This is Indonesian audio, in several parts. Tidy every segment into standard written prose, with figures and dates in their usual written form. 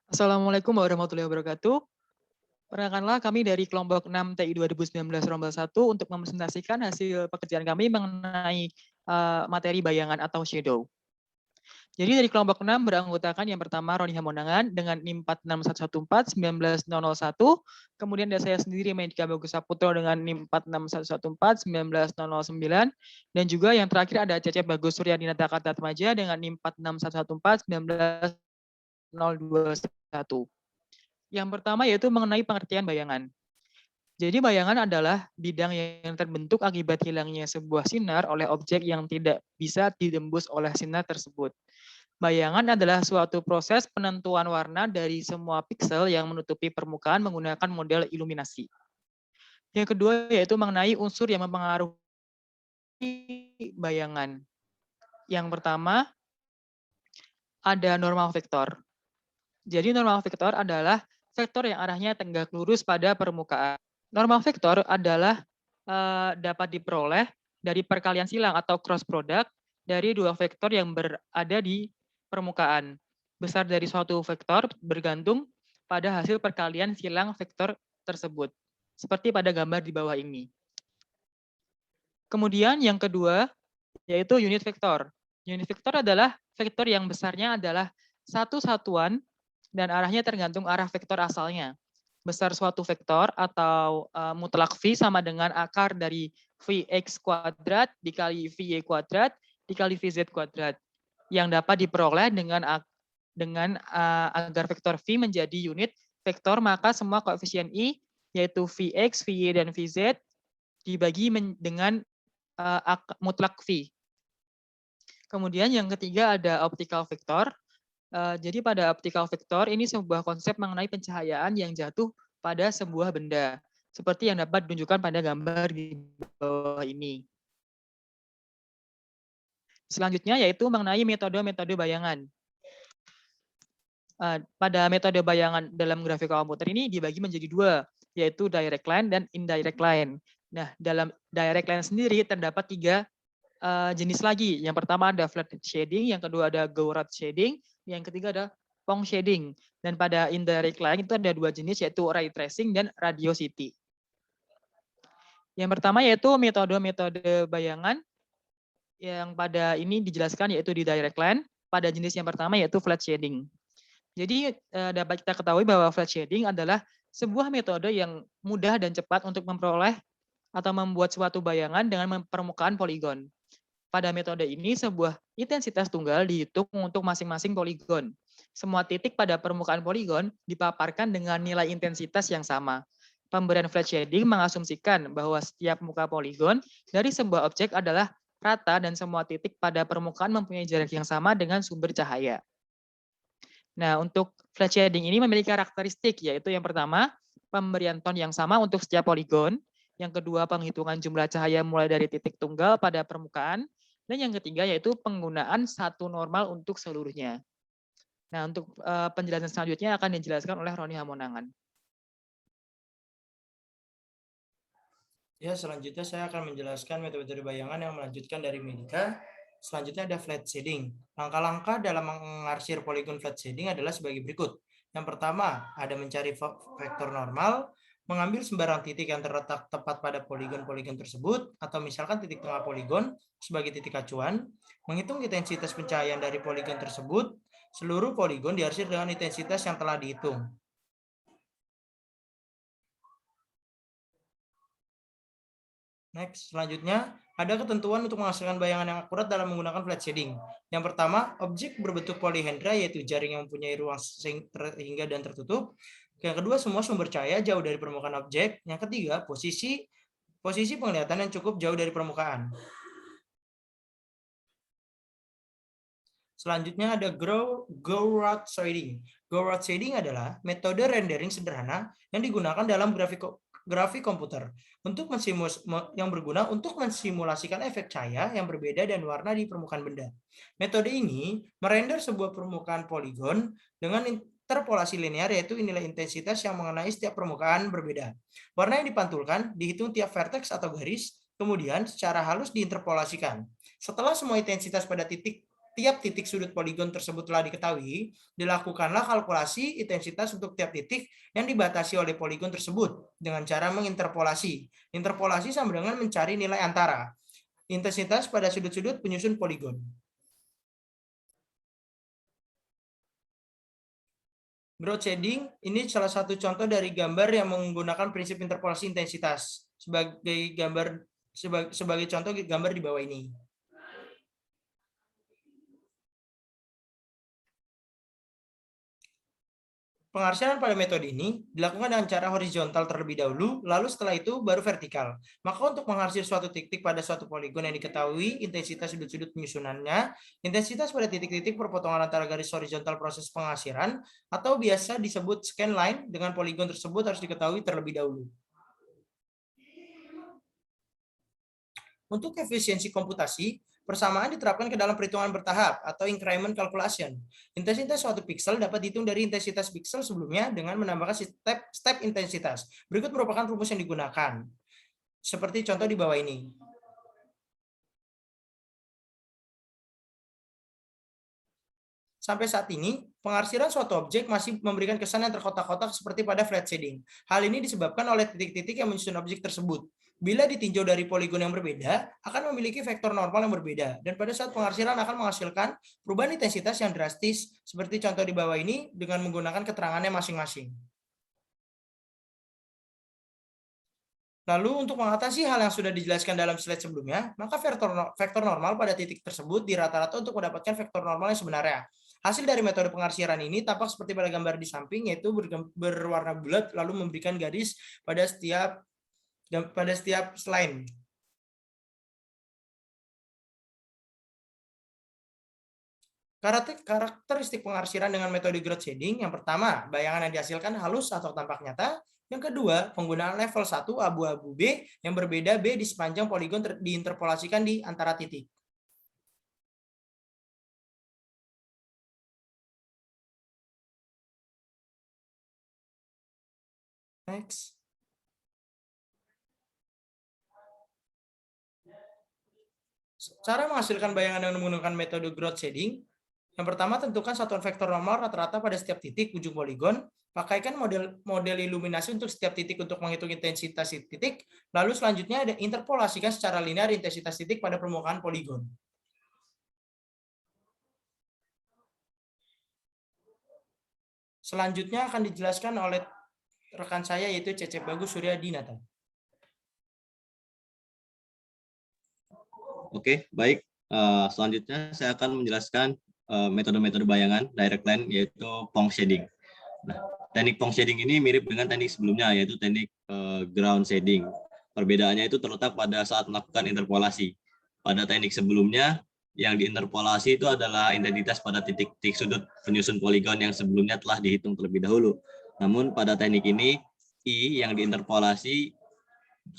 Assalamualaikum warahmatullahi wabarakatuh. Perkenalkanlah kami dari kelompok 6 TI 2019 Rombel 1 untuk mempresentasikan hasil pekerjaan kami mengenai materi bayangan atau shadow. Jadi dari kelompok 6 beranggotakan yang pertama Roni Hamonangan dengan NIM 461114 19191, kemudian ada saya sendiri Medika Bagus Saputro dengan NIM 461114 19109, dan juga yang terakhir ada Cecep Bagus Suryadina Jakarta Temaja dengan NIM 461114 19021. Yang pertama yaitu mengenai pengertian bayangan. Jadi bayangan adalah bidang yang terbentuk akibat hilangnya sebuah sinar oleh objek yang tidak bisa ditembus oleh sinar tersebut. Bayangan adalah suatu proses penentuan warna dari semua piksel yang menutupi permukaan menggunakan model iluminasi. Yang kedua yaitu mengenai unsur yang mempengaruhi bayangan. Yang pertama ada normal vektor. Jadi normal vektor adalah vektor yang arahnya tegak lurus pada permukaan. Normal vektor adalah dapat diperoleh dari perkalian silang atau cross product dari dua vektor yang berada di permukaan. Besar dari suatu vektor bergantung pada hasil perkalian silang vektor tersebut. Seperti pada gambar di bawah ini. Kemudian yang kedua yaitu unit vektor. Unit vektor adalah vektor yang besarnya adalah satu satuan dan arahnya tergantung arah vektor asalnya. Besar suatu vektor atau mutlak V sama dengan akar dari Vx kuadrat dikali Vy kuadrat dikali Vz kuadrat yang dapat diperoleh dengan agar vektor V menjadi unit vektor, maka semua koefisien I yaitu Vx, Vy, dan Vz dibagi dengan mutlak V. Kemudian yang ketiga ada optical vector. Jadi pada optical vector ini sebuah konsep mengenai pencahayaan yang jatuh pada sebuah benda, seperti yang dapat ditunjukkan pada gambar di bawah ini. Selanjutnya yaitu mengenai metode-metode bayangan. Pada metode bayangan dalam grafika komputer ini dibagi menjadi dua, yaitu direct line dan indirect line. Nah, dalam direct line sendiri terdapat tiga jenis lagi. Yang pertama ada flat shading, yang kedua ada Gouraud shading, yang ketiga ada Phong shading. Dan pada indirect line itu ada dua jenis yaitu ray tracing dan radiosity. Yang pertama yaitu metode-metode bayangan yang pada ini dijelaskan yaitu di direct line. Pada jenis yang pertama yaitu flat shading. Jadi dapat kita ketahui bahwa flat shading adalah sebuah metode yang mudah dan cepat untuk memperoleh atau membuat suatu bayangan dengan permukaan poligon. Pada metode ini, sebuah intensitas tunggal dihitung untuk masing-masing poligon. Semua titik pada permukaan poligon dipaparkan dengan nilai intensitas yang sama. Pemberian flat shading mengasumsikan bahwa setiap muka poligon dari sebuah objek adalah rata dan semua titik pada permukaan mempunyai jarak yang sama dengan sumber cahaya. Nah, untuk flat shading ini memiliki karakteristik, yaitu yang pertama, pemberian tone yang sama untuk setiap poligon. Yang kedua, penghitungan jumlah cahaya mulai dari titik tunggal pada permukaan. Dan yang ketiga yaitu penggunaan satu normal untuk seluruhnya. Nah, untuk penjelasan selanjutnya akan dijelaskan oleh Roni Hamonangan. Ya, selanjutnya saya akan menjelaskan metode-metode bayangan yang melanjutkan dari Medika. Selanjutnya ada flat shading. Langkah-langkah dalam mengarsir poligon flat shading adalah sebagai berikut. Yang pertama, ada mencari vektor normal, mengambil sembarang titik yang terletak tepat pada poligon-poligon tersebut, atau misalkan titik tengah poligon sebagai titik acuan, menghitung intensitas pencahayaan dari poligon tersebut, seluruh poligon diarsir dengan intensitas yang telah dihitung. Next, selanjutnya ada ketentuan untuk menghasilkan bayangan yang akurat dalam menggunakan flat shading. Yang pertama, objek berbentuk polyhedra yaitu jaring yang mempunyai ruang sehingga dan tertutup. Yang kedua, semua sumber cahaya jauh dari permukaan objek. Yang ketiga, posisi penglihatan yang cukup jauh dari permukaan. Selanjutnya ada Gouraud shading. Gouraud shading adalah metode rendering sederhana yang digunakan dalam grafik komputer yang berguna untuk mensimulasikan efek cahaya yang berbeda dan warna di permukaan benda. Metode ini merender sebuah permukaan poligon dengan interpolasi linear, yaitu nilai intensitas yang mengenai setiap permukaan berbeda. Warna yang dipantulkan dihitung tiap vertex atau garis, kemudian secara halus diinterpolasikan. Setelah semua intensitas pada titik tiap titik sudut poligon tersebut telah diketahui, dilakukanlah kalkulasi intensitas untuk tiap titik yang dibatasi oleh poligon tersebut dengan cara menginterpolasi. Interpolasi sama dengan mencari nilai antara intensitas pada sudut-sudut penyusun poligon. Growth shading ini salah satu contoh dari gambar yang menggunakan prinsip interpolasi intensitas. Sebagai contoh gambar di bawah ini. Pengarsiran pada metode ini dilakukan dengan cara horizontal terlebih dahulu, lalu setelah itu baru vertikal. Maka untuk mengarsir suatu titik pada suatu poligon yang diketahui intensitas sudut-sudut penyusunannya, intensitas pada titik-titik perpotongan antara garis horizontal proses pengarsiran, atau biasa disebut scan line dengan poligon tersebut harus diketahui terlebih dahulu. Untuk efisiensi komputasi, persamaan diterapkan ke dalam perhitungan bertahap atau increment calculation. Intensitas suatu pixel dapat dihitung dari intensitas pixel sebelumnya dengan menambahkan step intensitas. Berikut merupakan rumus yang digunakan. Seperti contoh di bawah ini. Sampai saat ini, pengarsiran suatu objek masih memberikan kesan yang terkotak-kotak seperti pada flat shading. Hal ini disebabkan oleh titik-titik yang menyusun objek tersebut. Bila ditinjau dari poligon yang berbeda, akan memiliki vektor normal yang berbeda. Dan pada saat pengarsiran akan menghasilkan perubahan intensitas yang drastis, seperti contoh di bawah ini, dengan menggunakan keterangannya masing-masing. Lalu untuk mengatasi hal yang sudah dijelaskan dalam slide sebelumnya, maka vektor normal pada titik tersebut dirata-rata untuk mendapatkan vektor normal yang sebenarnya. Hasil dari metode pengarsiran ini tampak seperti pada gambar di samping, yaitu berwarna bulat lalu memberikan garis pada setiap line. Karakteristik pengarsiran dengan metode growth shading, yang pertama, bayangan yang dihasilkan halus atau tampak nyata. Yang kedua, penggunaan level 1 abu-abu B yang berbeda B di sepanjang poligon diinterpolasikan di antara titik. Next. Cara menghasilkan bayangan dengan menggunakan metode growth shading. Yang pertama, tentukan satuan vektor normal rata-rata pada setiap titik ujung poligon. Pakaikan model iluminasi untuk setiap titik untuk menghitung intensitas titik. Lalu selanjutnya ada interpolasikan secara linear intensitas titik pada permukaan poligon. Selanjutnya akan dijelaskan oleh rekan saya yaitu Cecep Bagus Surya Dinata. Oke, baik. Selanjutnya saya akan menjelaskan metode-metode bayangan direct line, yaitu Phong shading. Nah, teknik Phong shading ini mirip dengan teknik sebelumnya, yaitu teknik ground shading. Perbedaannya itu terletak pada saat melakukan interpolasi. Pada teknik sebelumnya, yang diinterpolasi itu adalah intensitas pada titik-titik sudut penyusun poligon yang sebelumnya telah dihitung terlebih dahulu. Namun pada teknik ini, I yang diinterpolasi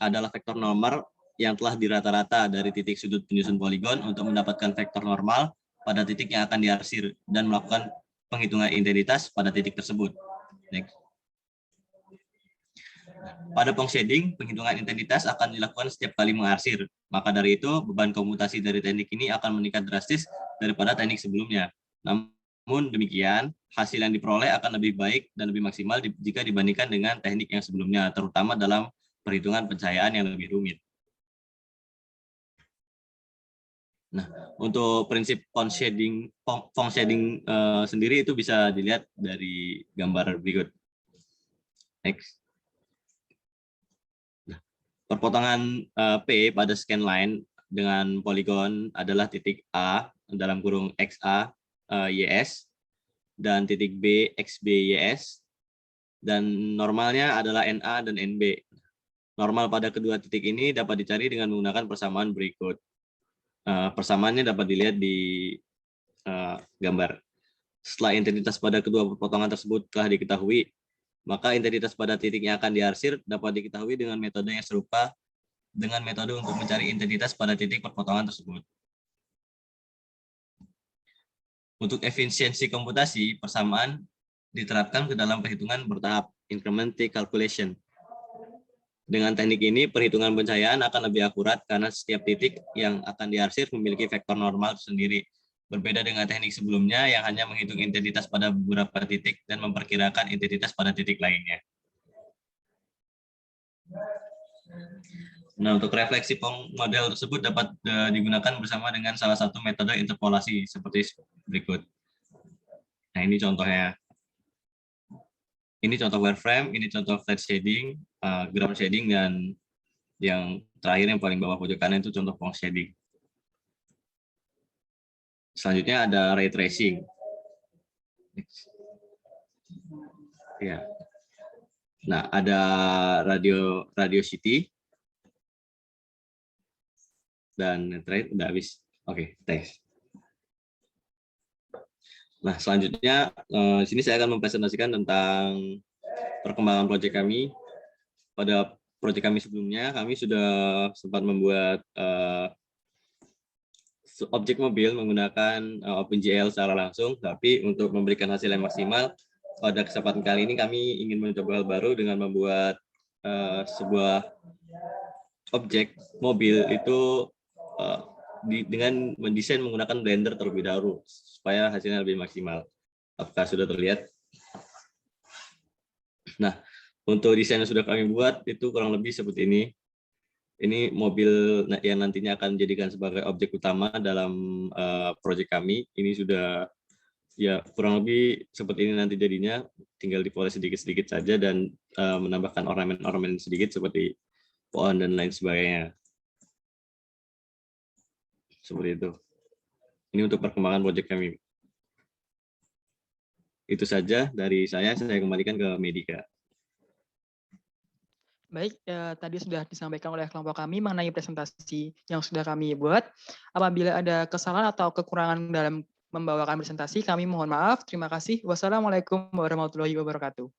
adalah vektor normal yang telah dirata-rata dari titik sudut penyusun poligon untuk mendapatkan vektor normal pada titik yang akan diarsir dan melakukan penghitungan intensitas pada titik tersebut. Next. Pada Phong shading, penghitungan intensitas akan dilakukan setiap kali mengarsir. Maka dari itu, beban komputasi dari teknik ini akan meningkat drastis daripada teknik sebelumnya. Namun demikian, hasil yang diperoleh akan lebih baik dan lebih maksimal jika dibandingkan dengan teknik yang sebelumnya, terutama dalam perhitungan pencahayaan yang lebih rumit. Nah, untuk prinsip Phong shading sendiri itu bisa dilihat dari gambar berikut. Next. Nah, perpotongan P pada scan line dengan poligon adalah titik A dalam kurung XA YS dan titik B XB YS, dan normalnya adalah NA dan NB. Normal pada kedua titik ini dapat dicari dengan menggunakan persamaan berikut. Persamaannya dapat dilihat di gambar. Setelah intensitas pada kedua perpotongan tersebut telah diketahui, maka intensitas pada titik yang akan diarsir dapat diketahui dengan metode yang serupa dengan metode untuk mencari intensitas pada titik perpotongan tersebut. Untuk efisiensi komputasi, persamaan diterapkan ke dalam perhitungan bertahap, incremental calculation. Dengan teknik ini, perhitungan pencahayaan akan lebih akurat karena setiap titik yang akan diarsir memiliki vektor normal sendiri. Berbeda dengan teknik sebelumnya yang hanya menghitung intensitas pada beberapa titik dan memperkirakan intensitas pada titik lainnya. Nah, untuk refleksi model tersebut dapat digunakan bersama dengan salah satu metode interpolasi seperti berikut. Nah, ini contohnya. Ini contoh wireframe, ini contoh flat shading, ground shading, dan yang terakhir yang paling bawah pojok kanan itu contoh Phong shading. Selanjutnya ada ray tracing. Ya. Nah, ada radio city dan terakhir udah habis. Oke, thanks. Nah, selanjutnya di sini saya akan mempresentasikan tentang perkembangan proyek kami. Pada proyek kami sebelumnya, kami sudah sempat membuat objek mobil menggunakan OpenGL secara langsung, tapi untuk memberikan hasil yang maksimal, pada kesempatan kali ini kami ingin mencoba hal baru dengan membuat sebuah objek mobil itu dengan mendesain menggunakan Blender terlebih dahulu, supaya hasilnya lebih maksimal. Apakah sudah terlihat? Nah, untuk desain yang sudah kami buat itu kurang lebih seperti ini. Ini mobil yang nantinya akan dijadikan sebagai objek utama dalam proyek kami. Ini sudah ya kurang lebih seperti ini nanti jadinya. Tinggal dipoles sedikit-sedikit saja dan menambahkan ornamen-ornamen sedikit seperti pohon dan lain sebagainya. Seperti itu. Ini untuk perkembangan proyek kami. Itu saja dari saya kembalikan ke Medika. Baik, tadi sudah disampaikan oleh kelompok kami mengenai presentasi yang sudah kami buat. Apabila ada kesalahan atau kekurangan dalam membawakan presentasi, kami mohon maaf. Terima kasih. Wassalamualaikum warahmatullahi wabarakatuh.